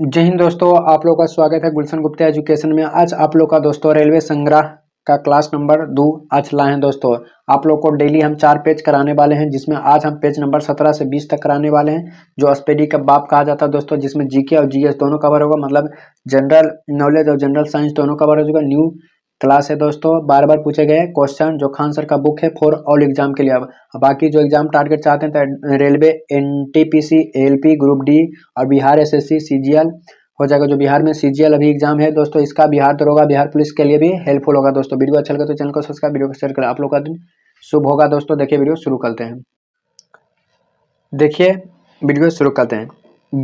जय हिंद दोस्तों, आप लोग का स्वागत है गुलशन गुप्ता एजुकेशन में। आज आप लोग का दोस्तों रेलवे संग्रह का क्लास नंबर 2 आज लाए हैं दोस्तों। आप लोग को डेली हम 4 पेज कराने वाले हैं, जिसमें आज हम पेज नंबर 17 से 20 तक कराने वाले हैं, जो स्टडी का बाप कहा जाता है दोस्तों, जिसमें जीके और जीएस दोनों कवर होगा। मतलब जनरल नॉलेज और जनरल साइंस दोनों कवर हो जाएगा। न्यू क्लास है दोस्तों, बार बार पूछे गए क्वेश्चन जो खान सर का बुक है फॉर ऑल एग्जाम के लिए। अब बाकी जो एग्जाम टारगेट चाहते हैं तो railway, NTPC, ALP, group D और बिहार एसएससी, सीजीएल हो जाएगा। जो बिहार में सीजीएल अभी एग्जाम है दोस्तों, इसका बिहार दरोगा, बिहार पुलिस के लिए भी हेल्पफुल होगा दोस्तों। वीडियो अच्छा लगा तो चैनल को सब्सक्राइब, वीडियो को शेयर करें। आप लोग का दिन शुभ होगा दोस्तों। देखिए वीडियो शुरू करते हैं। देखिए वीडियो शुरू करते हैं।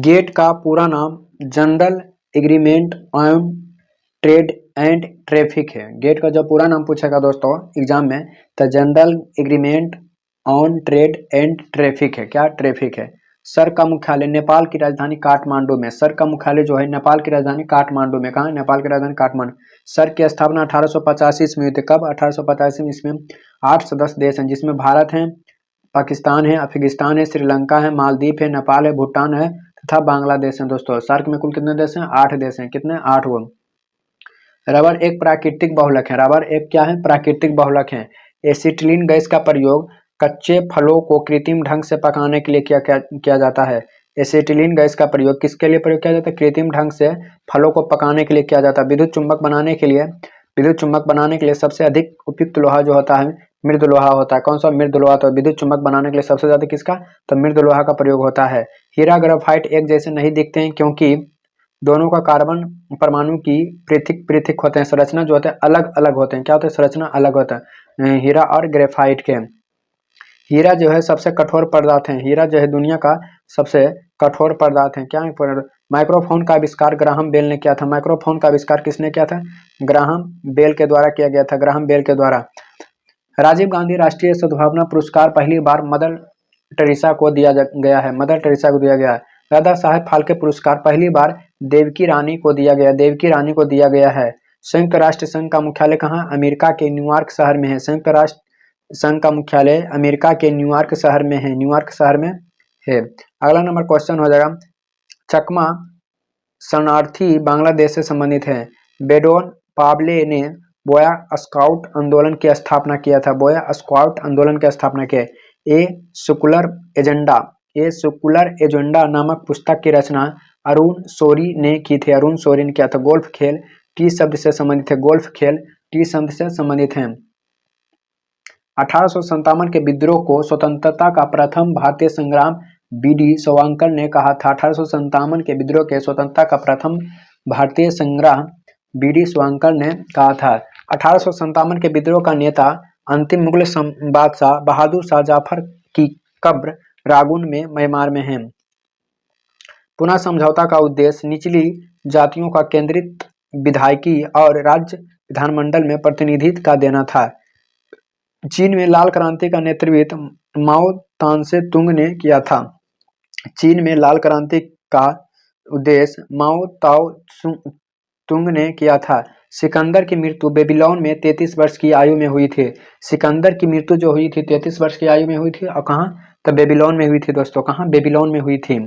गेट का पूरा नाम general agreement on trade and traffic है। गेट का जो पूरा नाम पूछेगा दोस्तों एग्जाम में, तो general agreement on trade and traffic है। क्या ट्रैफिक है। सर का मुख्यालय नेपाल की राजधानी काठमांडू में। सर का मुख्यालय जो है नेपाल की राजधानी काठमांडू में। कहाँ? नेपाल की राजधानी काठमांडू। सर की स्थापना 1885 ईस्वी में हुई थी। कब? 1885 ईस्वी में। 8 सदस्य देश हैं, जिसमें भारत है, पाकिस्तान है, अफगानिस्तान है, श्रीलंका है, मालदीव है, नेपाल है, भूटान है तथा बांग्लादेश है दोस्तों। सार्क में कुल कितने देश हैं? 8 देश हैं। कितने? 8 वो। रबर एक प्राकृतिक बहुलक है। रबर एक क्या है? प्राकृतिक बहुलक है। एसिटिलीन गैस का प्रयोग कच्चे फलों को कृत्रिम ढंग से पकाने के लिए किया जाता है। एसिटिलीन गैस का प्रयोग किसके लिए प्रयोग किया जाता है? कृत्रिम ढंग से फलों को पकाने के लिए किया जाता है। विद्युत चुम्बक बनाने के लिए सबसे अधिक उपयुक्त लोहा जो होता है मृद लोहा होता है। कौन सा? मृद लोहा। तो विद्युत चुम्बक बनाने के लिए सबसे ज्यादा किसका? तो मृद लोहा का प्रयोग होता है। हीरा ग्रेफाइट एक जैसे नहीं दिखते हैं, क्योंकि दोनों का कार्बन परमाणु की पृथक पृथक होते हैं। संरचना जो होते हैं अलग अलग होते हैं। क्या होते हैं? संरचना अलग होता है हीरा और ग्रेफाइट के। हीरा जो है सबसे कठोर पदार्थ है। हीरा जो है दुनिया का सबसे कठोर पदार्थ है। क्या है? माइक्रोफोन का आविष्कार ग्राहम बेल ने किया था। माइक्रोफोन का आविष्कार किसने किया था? ग्राहम बेल के द्वारा किया गया था। ग्राहम बेल के द्वारा। राजीव गांधी राष्ट्रीय सद्भावना पुरस्कार पहली बार मदर टेरेसा को दिया गया है। मदर टेरेसा को दिया गया है। दादा साहेब फाल्के पुरस्कार पहली बार देवकी रानी को दिया गया। देवकी रानी को दिया गया है। संयुक्त राष्ट्र संघ का मुख्यालय कहाँ? अमेरिका के न्यूयॉर्क शहर में है। संयुक्त राष्ट्र संघ का मुख्यालय अमेरिका के न्यूयॉर्क शहर में है। न्यूयॉर्क शहर में है। अगला नंबर क्वेश्चन हो जाएगा, चकमा शरणार्थी बांग्लादेश से संबंधित है। बेडोन पाब्ले ने बोया स्काउट आंदोलन की स्थापना किया था। बोया स्काउट आंदोलन की स्थापना किया। ए सेकुलर एजेंडा नामक पुस्तक की रचना अरुण शोरी ने की थी। अरुण शोरी ने किया था। गोल्फ खेल टी शब्द से संबंधित है। गोल्फ खेल टी शब्द से संबंधित है। 1857 के विद्रोह को स्वतंत्रता का प्रथम भारतीय संग्राम बीडी सावरकर ने कहा था। 1857 के विद्रोह के स्वतंत्रता का प्रथम भारतीय संग्राम बीडी सावरकर ने कहा था। 1857 के विद्रोह का नेता अंतिम मुगल बादशाह बहादुर शाह जफर की कब्र रागुन में म्यांमार में है। पुनः समझौता का उद्देश्य निचली जातियों का केंद्रित विधायकी और राज्य विधानमंडल में प्रतिनिधित्व का देना था। चीन में लाल क्रांति का नेतृत्व माओ तानसे तुंग ने किया था। चीन में लाल क्रांति का उद्देश्य माओ ताओ तुंग ने किया था। सिकंदर की मृत्यु बेबीलोन में 33 वर्ष की आयु में हुई थी। सिकंदर की मृत्यु जो हुई थी 33 वर्ष की आयु में हुई थी। और कहाँ? तो बेबीलोन में हुई थी दोस्तों। कहाँ? बेबीलोन में हुई थी।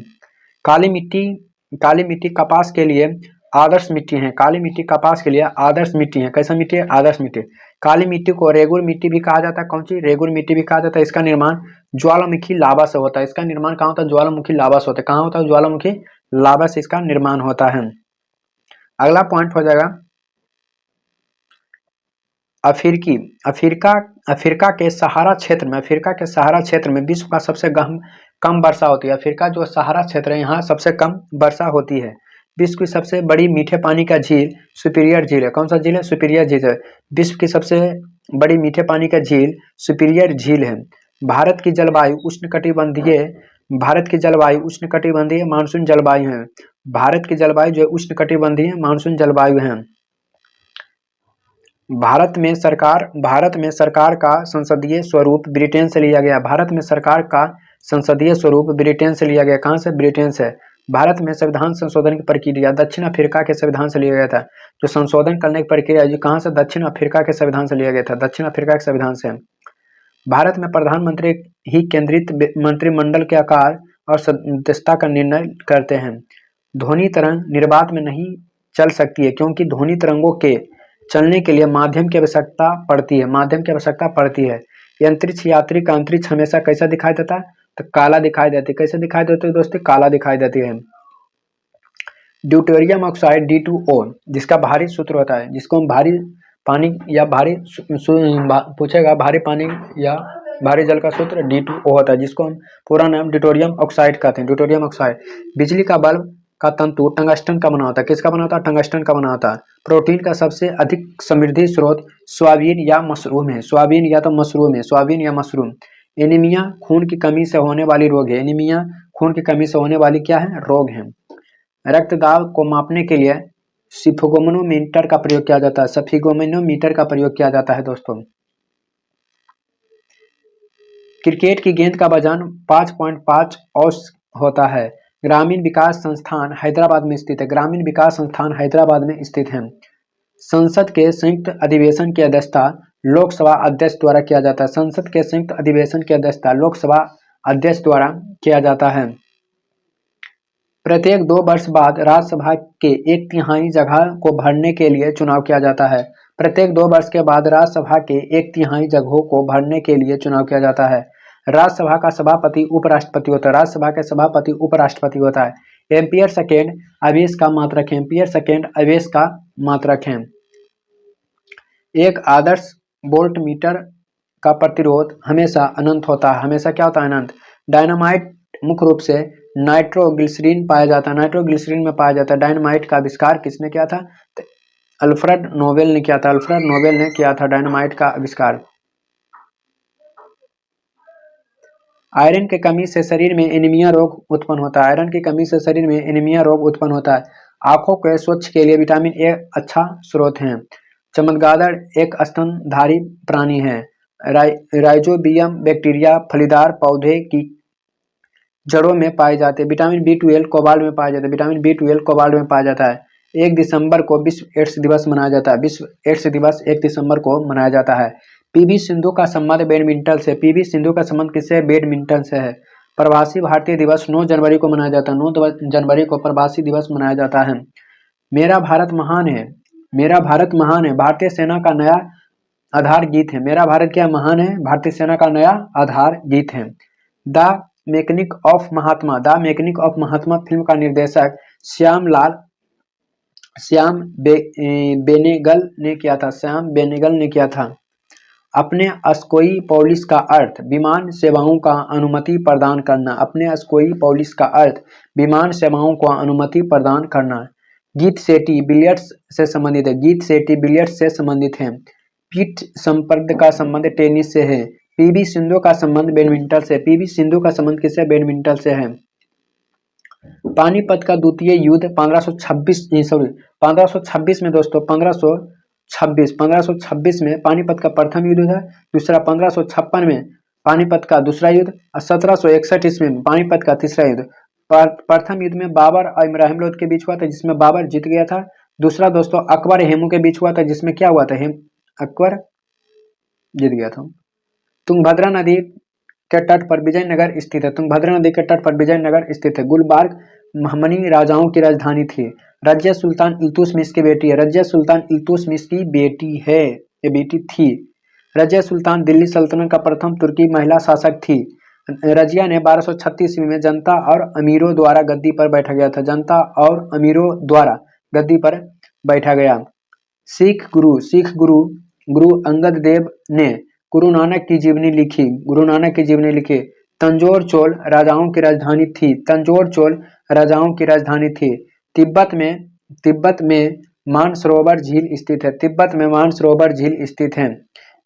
काली मिट्टी कपास के लिए आदर्श मिट्टी है। काली मिट्टी कपास के लिए आदर्श मिट्टी है। कैसा मिट्टी है? आदर्श मिट्टी। काली मिट्टी को रेगुर मिट्टी भी कहा जाता है। कौन सी? रेगुर मिट्टी भी कहा जाता है। इसका निर्माण ज्वालामुखी लावा से होता है। इसका निर्माण कहाँ होता है? ज्वालामुखी लावा से होता है। कहाँ होता है? ज्वालामुखी लावा से इसका निर्माण होता है। अगला पॉइंट हो जाएगा अफ्रीका के सहारा क्षेत्र में विश्व का सबसे कम वर्षा होती है। अफ्रीका जो सहारा क्षेत्र है, यहाँ सबसे कम वर्षा होती है। विश्व की सबसे बड़ी मीठे पानी का झील सुपीरियर झील है। कौन सा झील है? सुपीरियर झील है। विश्व की सबसे बड़ी मीठे पानी का झील सुपीरियर झील है। भारत की जलवायु उष्णकटिबंधीय मानसून जलवायु है। भारत की जलवायु जो उष्णकटिबंधीय मानसून जलवायु है। भारत में सरकार का संसदीय स्वरूप ब्रिटेन से लिया गया। भारत में सरकार का संसदीय स्वरूप ब्रिटेन से लिया गया। कहाँ से? ब्रिटेन से। भारत में संविधान संशोधन की प्रक्रिया दक्षिण अफ्रीका के संविधान से लिया गया था। जो संशोधन करने की प्रक्रिया जो कहाँ से? दक्षिण अफ्रीका के संविधान से लिया गया था। दक्षिण अफ्रीका के संविधान से। भारत में प्रधानमंत्री ही केंद्रित मंत्रिमंडल के आकार और सदस्यता का निर्णय करते हैं। ध्वनि तरंग निर्वात में नहीं चल सकती है क्योंकि ध्वनि तरंगों के चलने के लिए माध्यम की आवश्यकता पड़ती है, माध्यम की आवश्यकता पड़ती है। ये अंतरिक्ष यात्री का अंतरिक्ष हमेशा कैसा दिखाई देता है? तो काला दिखाई देती है। कैसे दिखाई देती है दोस्तों? काला दिखाई देती है। ड्यूटेरियम ऑक्साइड D2O जिसका भारी सूत्र होता है, जिसको हम भारी पानी या भारी पूछेगा भारी पानी या भारी जल का सूत्र D2O होता है, जिसको हम पूरा नाम ड्यूटेरियम ऑक्साइड कहते हैं। Deuterium oxide. बिजली का बल्ब का तंतु टंगस्टन का बना होता है। किसका बना होता है? टंगस्टन का बना होता है। प्रोटीन का सबसे अधिक समृद्धि स्रोत सोयाबीन या मशरूम है। सोयाबीन या तो मशरूम है, सोयाबीन या मशरूम। एनीमिया खून की कमी से होने वाली रोग है। एनीमिया खून की कमी से होने वाली क्या है? रोग है। रक्तदाब को मापने के लिए स्फिगोमीटर का प्रयोग किया जाता है। स्फिगोमीटर का प्रयोग किया जाता है दोस्तों। क्रिकेट की गेंद का वजन 5.5 औंस होता है। ग्रामीण विकास संस्थान हैदराबाद में स्थित है। ग्रामीण विकास संस्थान हैदराबाद में स्थित है। संसद के संयुक्त अधिवेशन की अध्यक्षता लोकसभा अध्यक्ष द्वारा किया जाता है। संसद के संयुक्त अधिवेशन की अध्यक्षता लोकसभा अध्यक्ष द्वारा किया जाता है। प्रत्येक 2 वर्ष बाद राज्यसभा के 1/3 जगह को भरने के लिए चुनाव किया जाता है। प्रत्येक 2 वर्ष के बाद राज्यसभा के 1/3 जगहों को भरने के लिए चुनाव किया जाता है। राज्यसभा का सभापति उपराष्ट्रपति होता है। राज्यसभा के सभापति उपराष्ट्रपति होता है। एम्पियर सेकेंड आवेश का मात्रक है। एम्पियर सेकेंड आवेश का मात्रक है। एक आदर्श वोल्ट मीटर का प्रतिरोध हमेशा अनंत होता है। हमेशा क्या होता है? अनंत। डायनामाइट मुख्य रूप से नाइट्रोग्लिसरीन पाया जाता है। नाइट्रोग्लिसरीन में पाया जाता है। डायनामाइट का आविष्कार किसने किया था? तो अल्फ्रेड नोबेल ने किया था। अल्फ्रेड नोबेल ने किया था डायनामाइट का आविष्कार। आयरन की कमी से शरीर में एनीमिया रोग उत्पन्न होता है। आयरन की कमी से शरीर में एनीमिया रोग उत्पन्न होता है। आंखों के स्वच्छ के लिए विटामिन ए अच्छा स्रोत है। चमगादड़ एक स्तनधारी प्राणी है। राइजोबियम बैक्टीरिया फलीदार पौधे की जड़ों में पाए जाते हैं। विटामिन B12 कोबाल्ट में पाया जाता है। विटामिन B12 कोबाल्ट में पाया जाता है। 1 दिसंबर को विश्व एड्स दिवस मनाया जाता है। विश्व एड्स दिवस 1 दिसंबर को मनाया जाता है। पीवी सिंधु का संबंध बैडमिंटन से। पीवी सिंधु का संबंध किससे? बैडमिंटन से है। प्रवासी भारतीय दिवस 9 जनवरी को मनाया जाता है। 9 जनवरी को प्रवासी दिवस मनाया जाता है। मेरा भारत महान है। मेरा भारत महान है भारतीय सेना का नया आधार गीत है। मेरा भारत क्या महान है? भारतीय सेना का नया आधार गीत है। The mechanic of Mahatma. The mechanic of Mahatma film का निर्देशक श्याम बेनेगल ने किया था। श्याम बेनेगल ने किया था। अपने अस्कोई पॉलिस का अर्थ विमान सेवाओं का अनुमति प्रदान करना। अपने अस्कोई पॉलिस का अर्थ विमान सेवाओं को अनुमति प्रदान करना। गीत सेठी बिलियर्ड्स से संबंधित है। गीत सेठी बिलियर्ड्स से संबंधित है। पीठ संपर्क का संबंध टेनिस से है। पीवी सिंधु का संबंध बैडमिंटन से। पीवी सिंधु का संबंध किससे? बैडमिंटन से है। पानीपत का द्वितीय युद्ध 1526 में दोस्तों 1526 में पानीपत का प्रथम युद्ध है। दूसरा 1556 में पानीपत का दूसरा युद्ध और 1761 ईस्वी में पानीपत का तीसरा युद्ध। प्रथम युद्ध में बाबर और इब्राहिम लोधी के बीच हुआ था, जिसमें बाबर जीत गया था। दूसरा दोस्तों अकबर हेमू के बीच हुआ था, जिसमें क्या हुआ था? अकबर जीत गया था। तुंगभद्रा नदी के तट पर विजयनगर स्थित है। तुंगभद्रा नदी के तट पर विजयनगर स्थित है। गुलबर्ग महमनी राजाओं की राजधानी थी। रजिया सुल्तान इल्तुतमिश की बेटी है। रजिया सुल्तान इल्तुतमिश की बेटी है, ये बेटी थी। रजिया सुल्तान दिल्ली सल्तनत का प्रथम तुर्की महिला शासक थी। रजिया ने 1236 ईस्वी में जनता और अमीरों द्वारा गद्दी पर बैठा गया था। जनता और अमीरों द्वारा गद्दी पर बैठा गया। सिख गुरु अंगद देव ने गुरु नानक की जीवनी लिखी। गुरु नानक की जीवनी लिखी। तंजौर चोल राजाओं की राजधानी थी। तंजौर चोल राजाओं की राजधानी थी। तिब्बत में मानसरोवर झील स्थित है। तिब्बत में मानसरोवर झील स्थित है।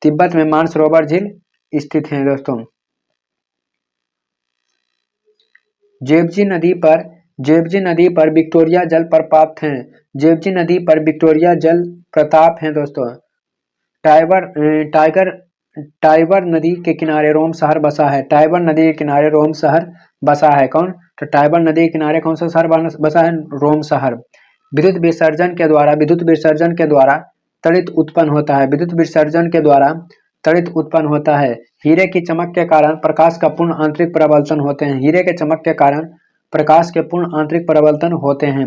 तिब्बत में मानसरोवर झील स्थित है दोस्तों। जेबजी नदी पर विक्टोरिया जल प्रपात है। जेबजी नदी पर विक्टोरिया जल प्रताप है दोस्तों। टाइबर नदी के किनारे रोम शहर बसा है। टाइबर नदी के किनारे रोम शहर बसा है। कौन? तो टाइबर नदी के किनारे कौन सा शहर बसा है? रोम शहर। विद्युत विसर्जन के द्वारा त्वरित उत्पन्न होता है। विद्युत विसर्जन के द्वारा त्वरित उत्पन्न होता है। हीरे की चमक के कारण प्रकाश का पूर्ण आंतरिक प्रबंधन होते हैं। हीरे के चमक के कारण प्रकाश के पूर्ण आंतरिक परावर्तन होते हैं।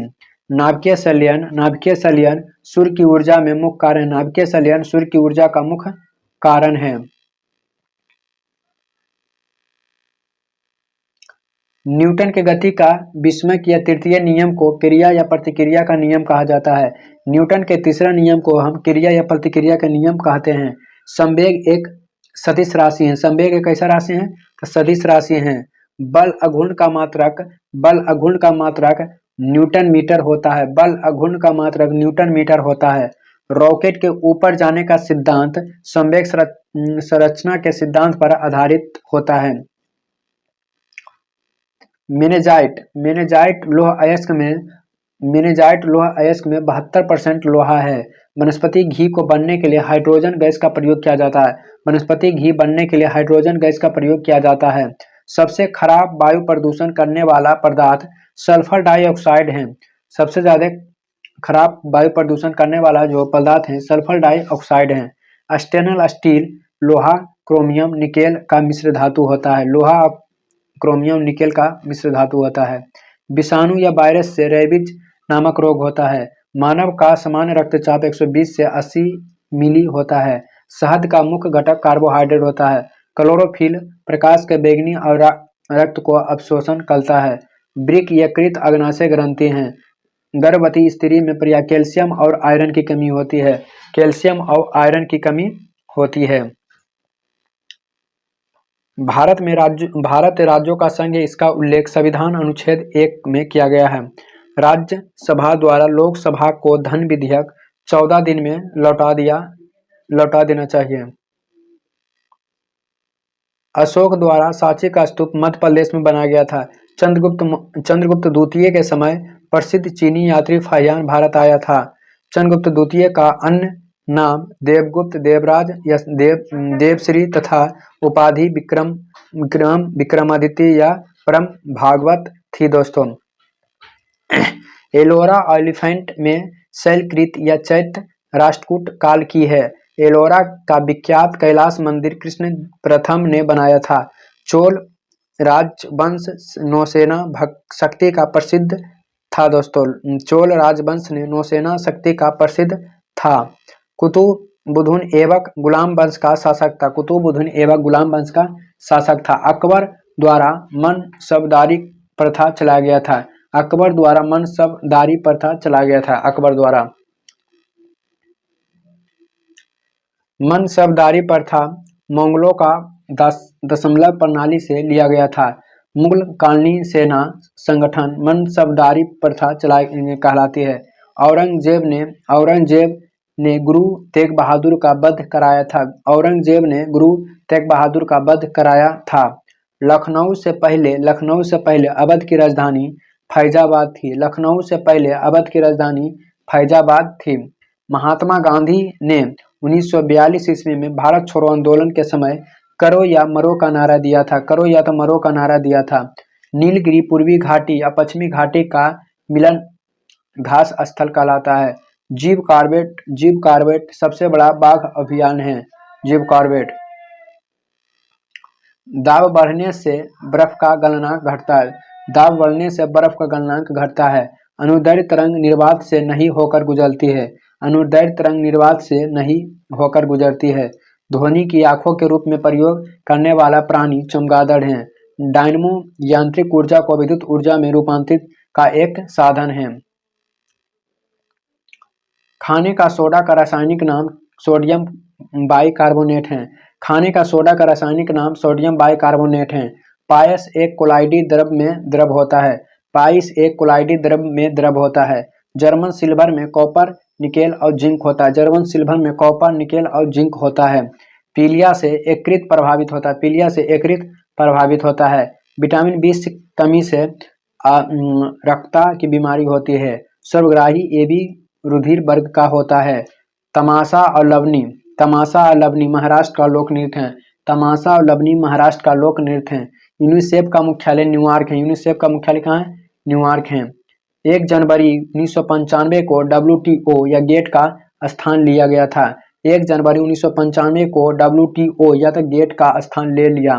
नाभिकीय संलयन सूर्य की ऊर्जा में मुख्य कारण है। नाभिकीय संलयन सूर्य की ऊर्जा का मुख्य कारण है। न्यूटन के गति का विस्मयक या तृतीय नियम को क्रिया या प्रतिक्रिया का नियम कहा जाता है। न्यूटन के तीसरा नियम को हम क्रिया या प्रतिक्रिया का नियम कहते हैं। संवेग एक सदिश राशि है। संवेग एक कैसा राशि है? तो सदिश राशि है। बल अघूर्ण का मात्रक न्यूटन मीटर होता है। बल अघूर्ण का मात्रक न्यूटन मीटर होता है। रॉकेट के ऊपर जाने का सिद्धांत संवेग संरचना के सिद्धांत पर आधारित होता है। मेनेजाइट लोह अयस्क में 72% लोहा है। वनस्पति घी को बनने के लिए हाइड्रोजन गैस का प्रयोग किया जाता है। वनस्पति घी बनने के लिए हाइड्रोजन गैस का प्रयोग किया जाता है। सबसे खराब वायु प्रदूषण करने वाला पदार्थ सल्फर डाइऑक्साइड है। सबसे ज्यादा खराब वायु प्रदूषण करने वाला जो पदार्थ है सल्फर डाइऑक्साइड है। स्टेनलेस स्टील लोहा क्रोमियम निकेल का मिश्र धातु होता है। लोहा क्रोमियम निकेल का मिश्र धातु होता है। विषाणु या वायरस से रेबीज नामक रोग होता है। मानव का सामान्य रक्तचाप 120 से 80 मिली होता है। शहद का मुख्य घटक कार्बोहाइड्रेट होता है। क्लोरोफिल प्रकाश के बैंगनी और रक्त को अवशोषण करता है। वृक्क यकृत अग्नाशय ग्रंथि हैं। गर्भवती स्त्री में पर्याप्त कैल्शियम और आयरन की कमी होती है। कैल्शियम और आयरन की कमी होती है। भारत राज्यों का संघ है। इसका उल्लेख संविधान अनुच्छेद 1 में किया गया है। राज्यसभा द्वारा लोकसभा को धन विधेयक 14 दिन में लौटा देना चाहिए। अशोक द्वारा सांची का स्तूप मध्य प्रदेश में बनाया गया था। चंद्रगुप्त द्वितीय के समय प्रसिद्ध चीनी यात्री फाहियान भारत आया था। चंद्रगुप्त द्वितीय का अन्य नाम देवगुप्त, देवराज या देवश्री तथा उपाधि विक्रमादित्य या परम भागवत थी दोस्तों। एलोरा एलिफेंट में शैलकृत या चैत्य राष्ट्रकूट काल की है। एलोरा का विख्यात कैलाश मंदिर कृष्ण प्रथम ने बनाया था। चोल राजवंश नौसेना शक्ति का प्रसिद्ध था दोस्तों। चोल राजवंश ने नौसेना शक्ति का प्रसिद्ध था। कुतुबुद्दीन ऐबक गुलाम वंश का शासक था। कुतुबुद्दीन ऐबक गुलाम वंश का शासक था। अकबर द्वारा मनसबदारी प्रथा चलाया गया था। अकबर द्वारा मनसबदारी प्रथा चलाया गया था। अकबर द्वारा मनसबदारी प्रथा मंगलों का दशमलव प्रणाली से लिया गया था। मुगल कालीन सेना संगठन मनसबदारी प्रथा कहलाती है। औरंगजेब ने गुरु तेग बहादुर का वध कराया था। औरंगजेब ने गुरु तेग बहादुर का वध कराया था। लखनऊ से पहले अवध की राजधानी फैजाबाद थी। लखनऊ से पहले अवध की राजधानी फैजाबाद थी। महात्मा गांधी ने 1942 ईस्वी में भारत छोड़ो आंदोलन के समय करो या मरो का नारा दिया था। करो या तो मरो का नारा दिया था। नीलगिरी पूर्वी घाटी या पश्चिमी घाटी का मिलन घास स्थल कहलाता है। जीव कार्बेट सबसे बड़ा बाघ अभयारण्य है। जीव कार्बेट। दाब बढ़ने से बर्फ का गलनांक घटता है। दाब बढ़ने से बर्फ का गलनांक घटता है। अनुदैर्घ्य तरंग निर्वात से नहीं होकर गुजरती है। अनुदैर्घ्य तरंग निर्वात से नहीं होकर गुजरती है। ध्वनि की आंखों के रूप में प्रयोग करने वाला प्राणी चमगादड़ है। डायनमो यांत्रिक ऊर्जा को विद्युत ऊर्जा में रूपांतरित का एक साधन है। खाने का सोडा का रासायनिक नाम सोडियम बाइकार्बोनेट है। खाने का सोडा का रासायनिक नाम सोडियम बाइकार्बोनेट है। पायस एक कोलाइडी द्रव में द्रव होता है। पाइस एक कोलाइडी द्रव में द्रव होता है। जर्मन सिल्वर में कॉपर निकेल और जिंक होता है। जर्मन सिल्वर में कॉपर निकेल और जिंक होता है। पीलिया से यकृत प्रभावित होता है। पीलिया से यकृत प्रभावित होता है। विटामिन बी की कमी से रक्तता की बीमारी होती है। सर्वग्राही एबी रुधिर वर्ग का होता है। तमाशा और लवनी महाराष्ट्र का लोक नृत्य है। तमाशा और लवनी महाराष्ट्र का लोक नृत्य है। यूनिसेफ का मुख्यालय न्यूयॉर्क है। यूनिसेफ का मुख्यालय कहाँ है? न्यूयॉर्क है। 1 जनवरी 1995 को WTO या गेट का स्थान लिया गया था। 1 जनवरी 1995 को WTO या तो गेट का स्थान ले लिया।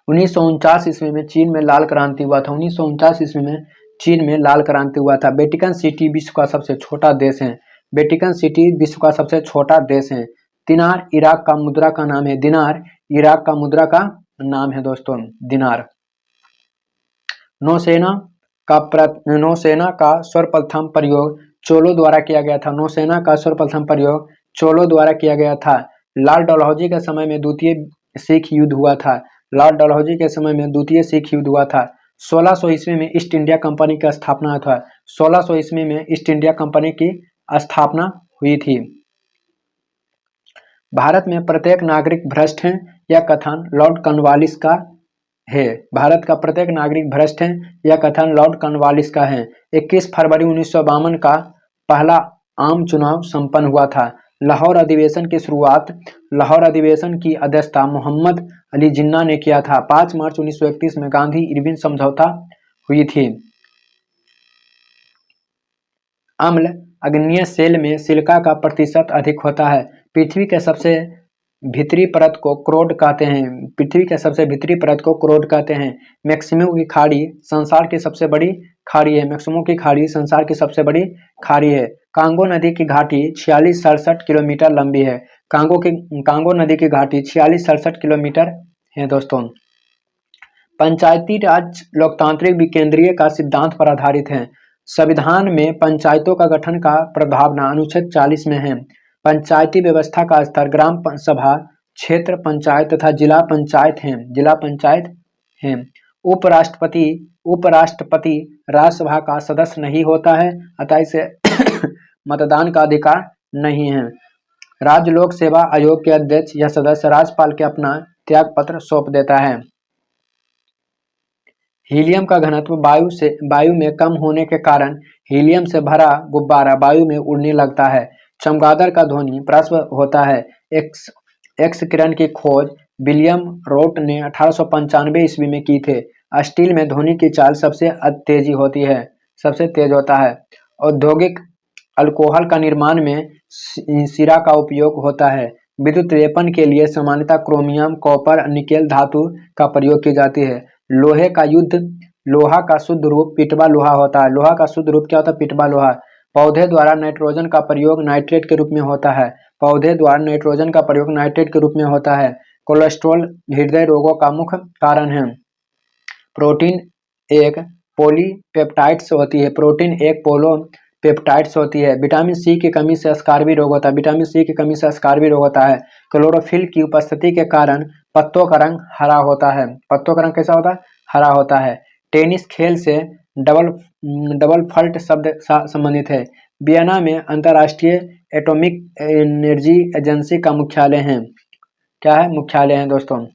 1949 ईस्वी में चीन में लाल क्रांति हुआ था। 1949 ईस्वी में चीन में लाल क्रांति हुआ था। वेटिकन सिटी विश्व का सबसे छोटा देश है। वेटिकन सिटी विश्व का सबसे छोटा देश है। दिनार इराक का मुद्रा का नाम है। दिनार इराक का मुद्रा का नाम है दोस्तों, दिनार। नौसेना का सर्वप्रथम प्रयोग चोलों द्वारा किया गया था। नौसेना का सर्वप्रथम प्रयोग चोलों द्वारा किया गया था। लॉर्ड डलहौजी के समय में द्वितीय सिख युद्ध हुआ था। लॉर्ड डलहौजी के समय में द्वितीय सिख युद्ध हुआ था। 1600 ईस्वी में ईस्ट इंडिया कंपनी का स्थापना हुआ था। 1600 ईस्वी में ईस्ट इंडिया कंपनी की स्थापना हुई थी। भारत में प्रत्येक नागरिक भ्रष्ट है, यह कथन लॉर्ड कॉर्नवालिस का है। भारत का प्रत्येक नागरिक भ्रष्ट है, यह कथन लॉर्ड कॉर्नवालिस का है। 21 फरवरी 1952 का पहला आम चुनाव संपन्न हुआ था। लाहौर अधिवेशन की शुरुआत, लाहौर अधिवेशन की अध्यक्षता मोहम्मद अली जिन्ना ने किया था। 5 मार्च 1931 में गांधी इरविन समझौता हुई थी। अम्ल अग्नीय सेल में सिलिका का प्रतिशत अधिक होता है। पृथ्वी के सबसे भीतरी परत को क्रोड कहते हैं। पृथ्वी के सबसे भीतरी परत को क्रोड कहते हैं। मैक्सिमो की खाड़ी संसार की सबसे बड़ी खाड़ी है। मैक्सिमो की खाड़ी संसार की सबसे बड़ी खाड़ी है। कांगो नदी की घाटी 46-67 किलोमीटर लंबी है। कांगो नदी की घाटी 46-67 किलोमीटर है दोस्तों। पंचायती राज लोकतांत्रिक विकेंद्रीय का सिद्धांत पर आधारित है। संविधान में पंचायतों का गठन का प्रस्तावना अनुच्छेद 40 में है। पंचायती व्यवस्था का स्तर ग्राम सभा, क्षेत्र पंचायत तथा जिला पंचायत है। उपराष्ट्रपति राज्यसभा का सदस्य नहीं होता है, अतः इसे मतदान का अधिकार नहीं है। राज्य लोक सेवा आयोग के अध्यक्ष या सदस्य राज्यपाल के अपना त्याग पत्र सौंप देता है। हीलियम का घनत्व वायु में कम होने के कारण हीलियम से भरा गुब्बारा वायु में उड़ने लगता है। चमगादड़ का ध्वनि प्रस्व होता है। एक्स किरण की खोज विलियम रोट ने 1895 ईस्वी में की थे। स्टील में ध्वनि की चाल सबसे तेज होता है। औद्योगिक अल्कोहल का निर्माण में सीरा का उपयोग होता है। विद्युत लेपन के लिए सामान्यतः क्रोमियम, कॉपर, निकेल धातु का प्रयोग की जाती है। लोहा का शुद्ध रूप पिटवा लोहा होता है। लोहा का शुद्ध रूप क्या होता है? पिटवा लोहा। पौधे द्वारा नाइट्रोजन का प्रयोग नाइट्रेट के रूप में होता है। पौधे द्वारा नाइट्रोजन का प्रयोग नाइट्रेट के रूप में होता है। कोलेस्ट्रॉल हृदय रोगों का मुख्य कारण है। प्रोटीन एक पॉलीपेप्टाइड्स होती है। प्रोटीन एक पोलोपेप्टाइड्स होती है। विटामिन सी की कमी से स्कार्वी रोग होता है। विटामिन सी की कमी से स्कार्वी रोग होता है। क्लोरोफिल की उपस्थिति के कारण पत्तों का रंग हरा होता है। पत्तों का रंग कैसा होता है? हरा होता है। टेनिस खेल से डबल फल्ट शब्द संबंधित है। वियना में अंतर्राष्ट्रीय एटॉमिक एनर्जी एजेंसी का मुख्यालय है। क्या है? मुख्यालय है दोस्तों।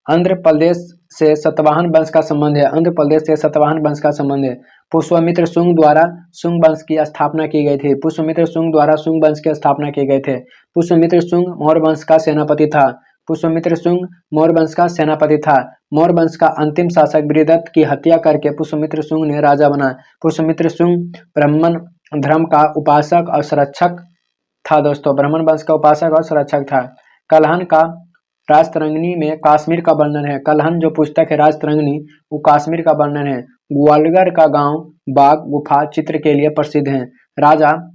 आंध्र प्रदेश से सतवाहन वंश का संबंध है। आंध्र प्रदेश से सतवाहन वंश का संबंध है। पुष्यमित्र शुंग द्वारा शुंग वंश की स्थापना की गई थी। पुष्यमित्र शुंग द्वारा शुंग वंश की स्थापना किए गए थे। पुष्यमित्र शुंग मौर्य वंश का सेनापति था। पुष्यमित्र शुंग मौर्य वंश का सेनापति था। मौर्य वंश का अंतिम शासक बृहदत्त की हत्या करके पुष्यमित्र शुंग ने राजा बना। पुष्यमित्र शुंग ब्राह्मण धर्म का उपासक और संरक्षक था दोस्तों। ब्राह्मण वंश का उपासक और संरक्षक था। कल्हन का राजतरंगिणी में कश्मीर का वर्णन है। कल्हन जो पुस्तक है राजतरंगिणी, वो कश्मीर का वर्णन है। ग्वालियर का गांव बाग गुफा चित्र के लिए प्रसिद्ध है। राजा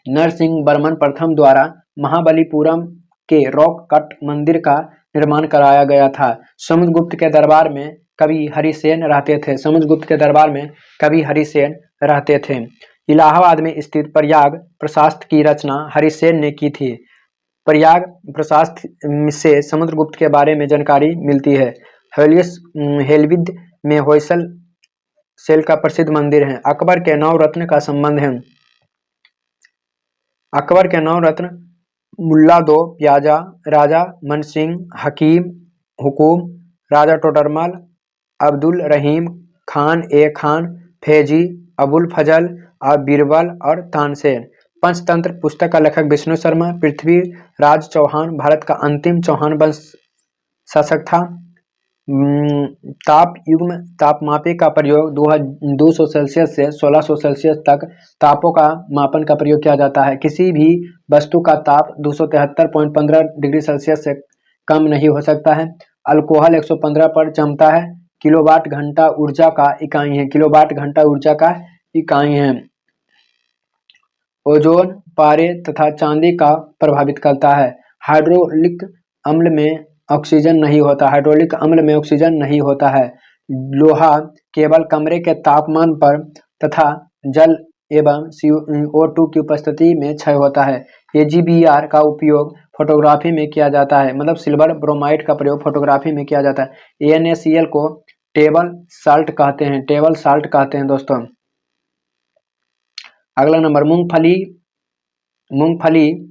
नरसिंह वर्मन प्रथम द्वारा महाबलीपुरम के रॉक कट मंदिर का निर्माण कराया गया था। समुद्रगुप्त के दरबार में कवि हरिसेन रहते थे। समुद्रगुप्त के दरबार में कवि हरिसेन रहते थे। इलाहाबाद में स्थित प्रयाग प्रशास्त की रचना हरिसेन ने की थी। प्रयाग प्रशास्त से समुद्रगुप्त के बारे में जानकारी मिलती है। हेलविद में होयसल सेल का प्रसिद्ध मंदिर है। अकबर के 9 रत्न का संबंध है। अकबर के 9 रत्न मुल्ला दो प्याजा, राजा मनसिंह, हकीम हुकूम, राजा टोडरमल, अब्दुल रहीम खान ए खान, फैजी, अबुल फजल और बीरबल और तानसेन। पंचतंत्र पुस्तक का लेखक विष्णु शर्मा। पृथ्वीराज चौहान भारत का अंतिम चौहान वंश शासक था। तापमापी का प्रयोग 200 सेल्सियस से 1600 सेल्सियस तक तापों का मापन का प्रयोग किया जाता है। किसी भी वस्तु का ताप 273.15 डिग्री सेल्सियस से कम नहीं हो सकता है। अल्कोहल 115 पर जमता है। किलोवाट घंटा ऊर्जा का इकाई है। किलोवाट घंटा ऊर्जा का इकाई है। ओजोन पारे तथा चांदी का प्रभावित करता है। हाइड्रोलिक अम्ल में ऑक्सीजन नहीं होता। हाइड्रोलिक अम्ल में ऑक्सीजन नहीं होता है। लोहा केवल कमरे के तापमान पर तथा जल एवं CO2 की उपस्थिति में क्षय होता है। AgBr का उपयोग फोटोग्राफी में किया जाता है, मतलब सिल्वर ब्रोमाइड का प्रयोग फोटोग्राफी में किया जाता है। NaCl को टेबल साल्ट कहते हैं। टेबल साल्ट कहते हैं दोस्तों। अगला नंबर, मूंगफली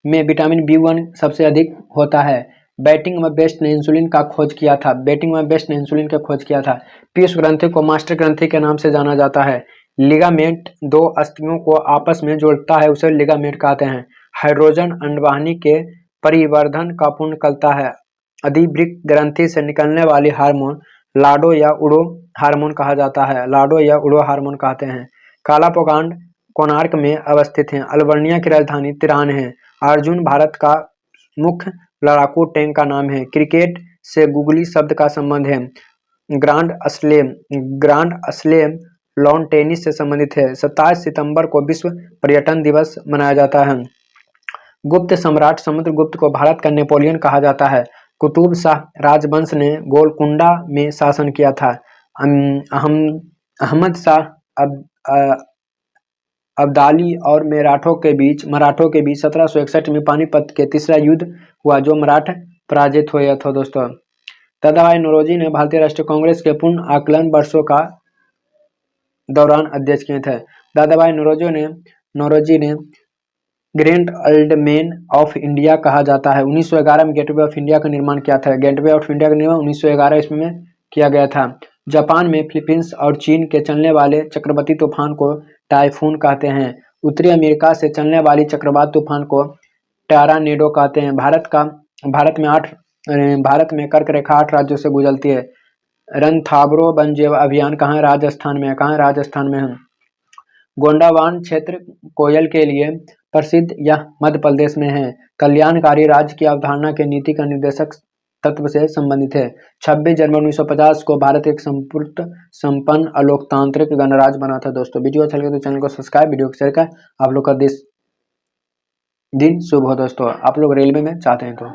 में विटामिन B1 सबसे अधिक होता है। बैटिंग में बेस्ट ने इंसुलिन का खोज किया था। बैटिंग में बेस्ट ने इंसुलिन का खोज किया था। पीयूष ग्रंथि को मास्टर ग्रंथि के नाम से जाना जाता है। लिगामेंट दो अस्थियों को आपस में जोड़ता है, उसे लिगामेंट कहते हैं। हाइड्रोजन अंडवाहिनी के परिवर्धन का पूर्ण करता है। अधिवृक्क ग्रंथि से निकलने वाली हार्मोन लाडो या उड़ो हार्मोन कहा जाता है। लाडो या उड़ो हार्मोन कहते हैं। काला पोकांड कोणार्क में अवस्थित है। अल्बानिया की राजधानी तिरान है। अर्जुन भारत का मुख्य लड़ाकू टैंक का नाम है। क्रिकेट से गुगली शब्द का संबंध है। ग्रांड अस्लेम लॉन टेनिस से संबंधित है। 27 सितंबर को विश्व पर्यटन दिवस मनाया जाता है। गुप्त सम्राट समुद्रगुप्त को भारत का नेपोलियन कहा जाता है। कुतुब शाह राजवंश ने गोलकुंडा में शासन किया था। अहमद शाह अब्दाली और मराठों के बीच 1761 में पानीपत के तीसरा युद्ध हुआ, जो मराठा पराजित हुए थे दोस्तों। दादाभाई नौरोजी ने भारतीय राष्ट्रीय कांग्रेस के पूर्ण आकलन वर्षों का दौरान अध्यक्ष किए थे। दादाभाई नौरोजी ने great old man of India कहा जाता है। 1911 में गेटवे ऑफ इंडिया का निर्माण किया था। गेटवे ऑफ इंडिया का निर्माण 1911 ईस्वी में किया गया था। जापान में फिलीपींस और चीन के चलने वाले चक्रवाती तूफान को टाइफून कहते हैं। उत्तरी अमेरिका से चलने वाली चक्रवात तूफान को टॉर्नाडो कहते हैं। भारत में कर्क रेखा 8 राज्यों से गुजरती है। रणथाबोर वन जैव अभियान कहाँ है? राजस्थान में है। कहाँ है? राजस्थान में है। गोंडावान क्षेत्र कोयल के लिए प्रसिद्ध यह मध्य प्रदेश में है। कल्याणकारी राज्य की अवधारणा के नीति का निर्देशक तत्व से संबंधित है। 26 जनवरी 1950 को भारत एक संपन्न अलोकतांत्रिक गणराज्य बना था दोस्तों। वीडियो अच्छा लगे तो चैनल को सब्सक्राइब, वीडियो को शेयर कर। आप लोग का दिन शुभ हो दोस्तों। आप लोग रेलवे में चाहते हैं तो